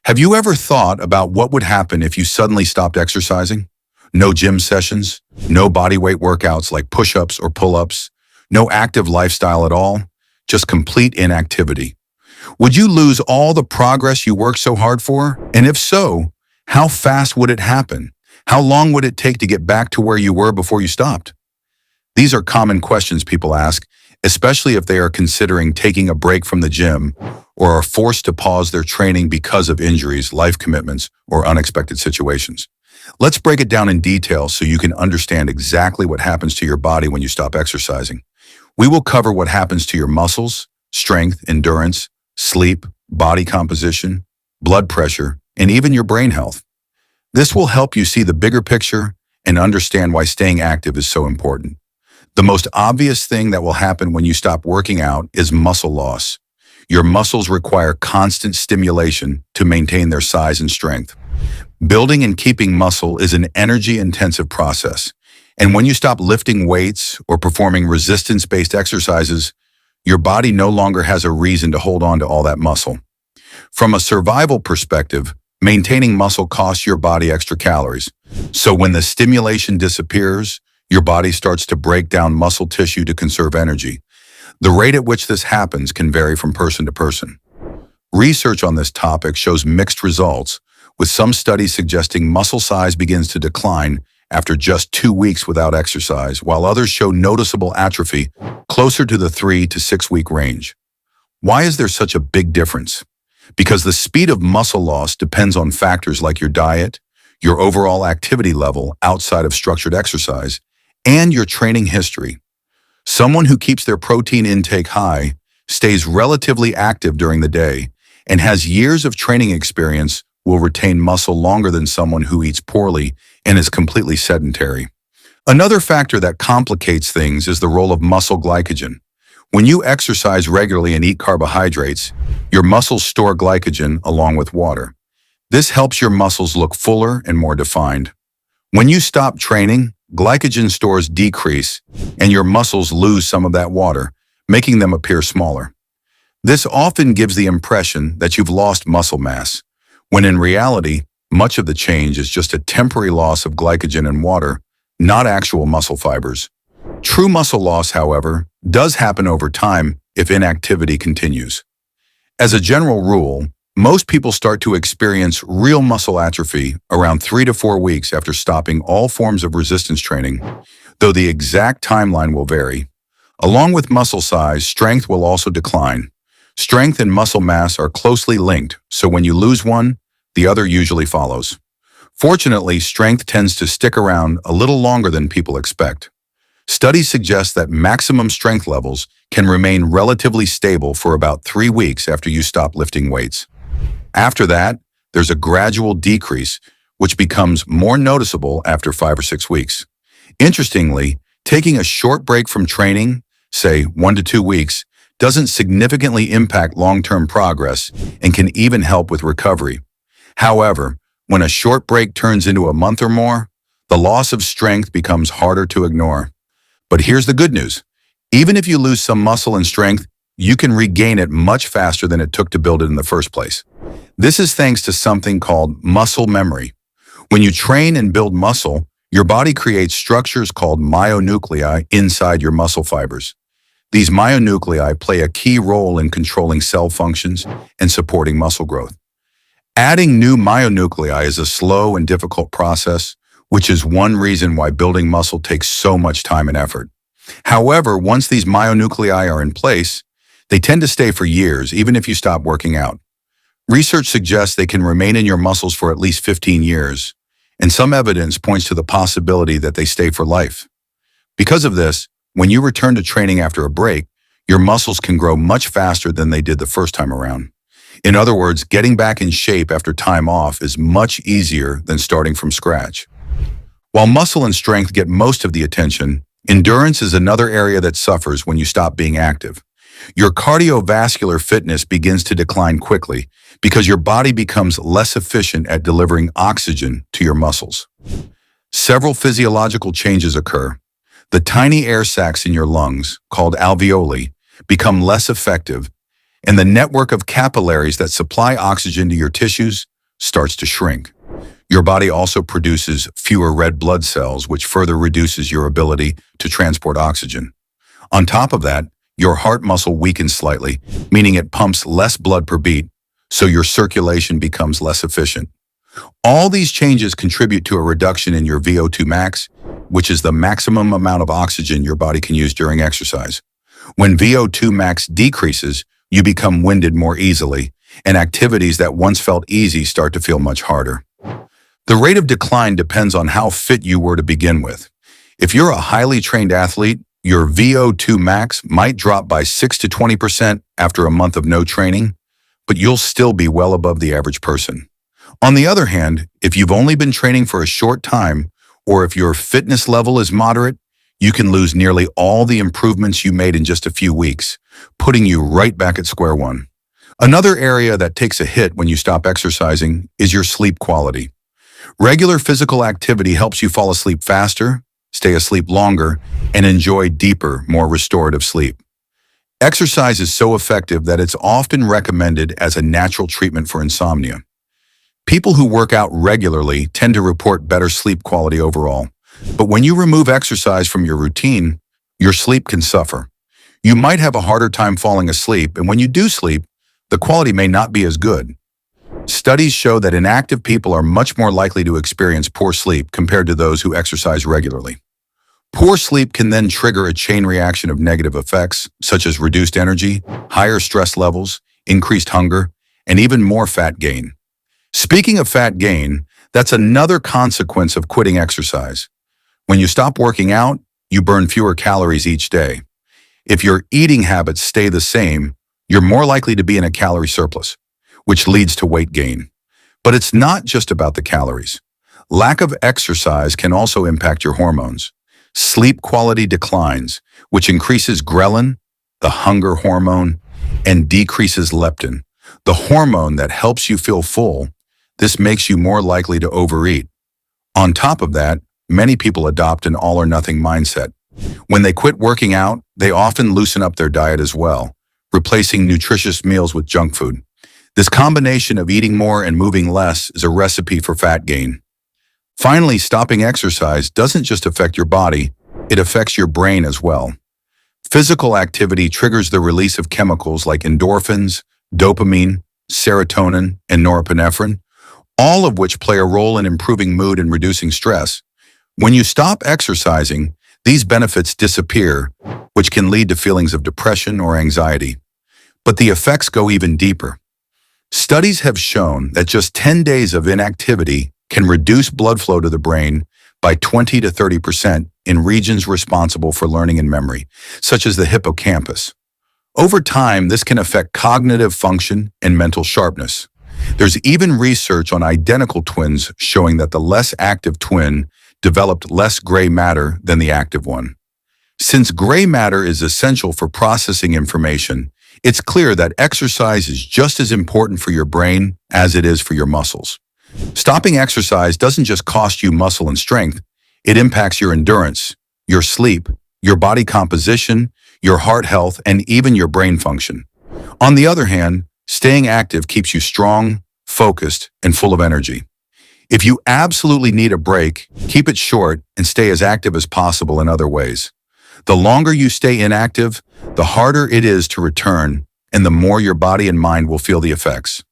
Have you ever thought about what would happen if you suddenly stopped exercising? No gym sessions, no bodyweight workouts like push-ups or pull-ups, no active lifestyle at all, just complete inactivity. Would you lose all the progress you worked so hard for? And if so, how fast would it happen? How long would it take to get back to where you were before you stopped? These are common questions people ask, especially if they are considering taking a break from the gym or are forced to pause their training because of injuries, life commitments, or unexpected situations. Let's break it down in detail so you can understand exactly what happens to your body when you stop exercising. We will cover what happens to your muscles, strength, endurance, sleep, body composition, blood pressure, and even your brain health. This will help you see the bigger picture and understand why staying active is so important. The most obvious thing that will happen when you stop working out is muscle loss. Your muscles require constant stimulation to maintain their size and strength. Building and keeping muscle is an energy-intensive process, and when you stop lifting weights or performing resistance-based exercises, your body no longer has a reason to hold on to all that muscle. From a survival perspective, maintaining muscle costs your body extra calories. So when the stimulation disappears, your body starts to break down muscle tissue to conserve energy. The rate at which this happens can vary from person to person. Research on this topic shows mixed results, with some studies suggesting muscle size begins to decline after just 2 weeks without exercise, while others show noticeable atrophy closer to the 3 to 6 week range. Why is there such a big difference? Because the speed of muscle loss depends on factors like your diet, your overall activity level outside of structured exercise, and your training history. Someone who keeps their protein intake high, stays relatively active during the day, and has years of training experience will retain muscle longer than someone who eats poorly and is completely sedentary. Another factor that complicates things is the role of muscle glycogen. When you exercise regularly and eat carbohydrates, your muscles store glycogen along with water. This helps your muscles look fuller and more defined. When you stop training, glycogen stores decrease and your muscles lose some of that water, making them appear smaller. This often gives the impression that you've lost muscle mass, when in reality, much of the change is just a temporary loss of glycogen and water, not actual muscle fibers. True muscle loss, however, does happen over time if inactivity continues. As a general rule, most people start to experience real muscle atrophy around 3 to 4 weeks after stopping all forms of resistance training, though the exact timeline will vary. Along with muscle size, strength will also decline. Strength and muscle mass are closely linked, so when you lose one, the other usually follows. Fortunately, strength tends to stick around a little longer than people expect. Studies suggest that maximum strength levels can remain relatively stable for about 3 weeks after you stop lifting weights. After that, there's a gradual decrease, which becomes more noticeable after 5 or 6 weeks. Interestingly, taking a short break from training, say 1 to 2 weeks, doesn't significantly impact long-term progress and can even help with recovery. However, when a short break turns into a month or more, the loss of strength becomes harder to ignore. But here's the good news. Even if you lose some muscle and strength, you can regain it much faster than it took to build it in the first place. This is thanks to something called muscle memory. When you train and build muscle, your body creates structures called myonuclei inside your muscle fibers. These myonuclei play a key role in controlling cell functions and supporting muscle growth. Adding new myonuclei is a slow and difficult process, which is one reason why building muscle takes so much time and effort. However, once these myonuclei are in place, they tend to stay for years, even if you stop working out. Research suggests they can remain in your muscles for at least 15 years, and some evidence points to the possibility that they stay for life. Because of this, when you return to training after a break, your muscles can grow much faster than they did the first time around. In other words, getting back in shape after time off is much easier than starting from scratch. While muscle and strength get most of the attention, endurance is another area that suffers when you stop being active. Your cardiovascular fitness begins to decline quickly because your body becomes less efficient at delivering oxygen to your muscles. Several physiological changes occur. The tiny air sacs in your lungs, called alveoli, become less effective, and the network of capillaries that supply oxygen to your tissues starts to shrink. Your body also produces fewer red blood cells, which further reduces your ability to transport oxygen. On top of that, your heart muscle weakens slightly, meaning it pumps less blood per beat, so your circulation becomes less efficient. All these changes contribute to a reduction in your VO2 max, which is the maximum amount of oxygen your body can use during exercise. When VO2 max decreases, you become winded more easily, and activities that once felt easy start to feel much harder. The rate of decline depends on how fit you were to begin with. If you're a highly trained athlete, your VO2 max might drop by 6 to 20% after a month of no training, but you'll still be well above the average person. On the other hand, if you've only been training for a short time, or if your fitness level is moderate, you can lose nearly all the improvements you made in just a few weeks, putting you right back at square one. Another area that takes a hit when you stop exercising is your sleep quality. Regular physical activity helps you fall asleep faster, stay asleep longer, and enjoy deeper, more restorative sleep. Exercise is so effective that it's often recommended as a natural treatment for insomnia. People who work out regularly tend to report better sleep quality overall. But when you remove exercise from your routine, your sleep can suffer. You might have a harder time falling asleep, and when you do sleep, the quality may not be as good. Studies show that inactive people are much more likely to experience poor sleep compared to those who exercise regularly. Poor sleep can then trigger a chain reaction of negative effects, such as reduced energy, higher stress levels, increased hunger, and even more fat gain. Speaking of fat gain, that's another consequence of quitting exercise. When you stop working out, you burn fewer calories each day. If your eating habits stay the same, you're more likely to be in a calorie surplus, which leads to weight gain. But it's not just about the calories. Lack of exercise can also impact your hormones. Sleep quality declines, which increases ghrelin, the hunger hormone, and decreases leptin, the hormone that helps you feel full. This makes you more likely to overeat. On top of that, many people adopt an all-or-nothing mindset. When they quit working out, they often loosen up their diet as well, replacing nutritious meals with junk food. This combination of eating more and moving less is a recipe for fat gain. Finally, stopping exercise doesn't just affect your body, it affects your brain as well. Physical activity triggers the release of chemicals like endorphins, dopamine, serotonin, and norepinephrine, all of which play a role in improving mood and reducing stress. When you stop exercising, these benefits disappear, which can lead to feelings of depression or anxiety. But the effects go even deeper. Studies have shown that just 10 days of inactivity can reduce blood flow to the brain by 20 to 30% in regions responsible for learning and memory, such as the hippocampus. Over time, this can affect cognitive function and mental sharpness. There's even research on identical twins showing that the less active twin developed less gray matter than the active one. Since gray matter is essential for processing information, it's clear that exercise is just as important for your brain as it is for your muscles. Stopping exercise doesn't just cost you muscle and strength, it impacts your endurance, your sleep, your body composition, your heart health, and even your brain function. On the other hand, staying active keeps you strong, focused, and full of energy. If you absolutely need a break, keep it short and stay as active as possible in other ways. The longer you stay inactive, the harder it is to return, and the more your body and mind will feel the effects.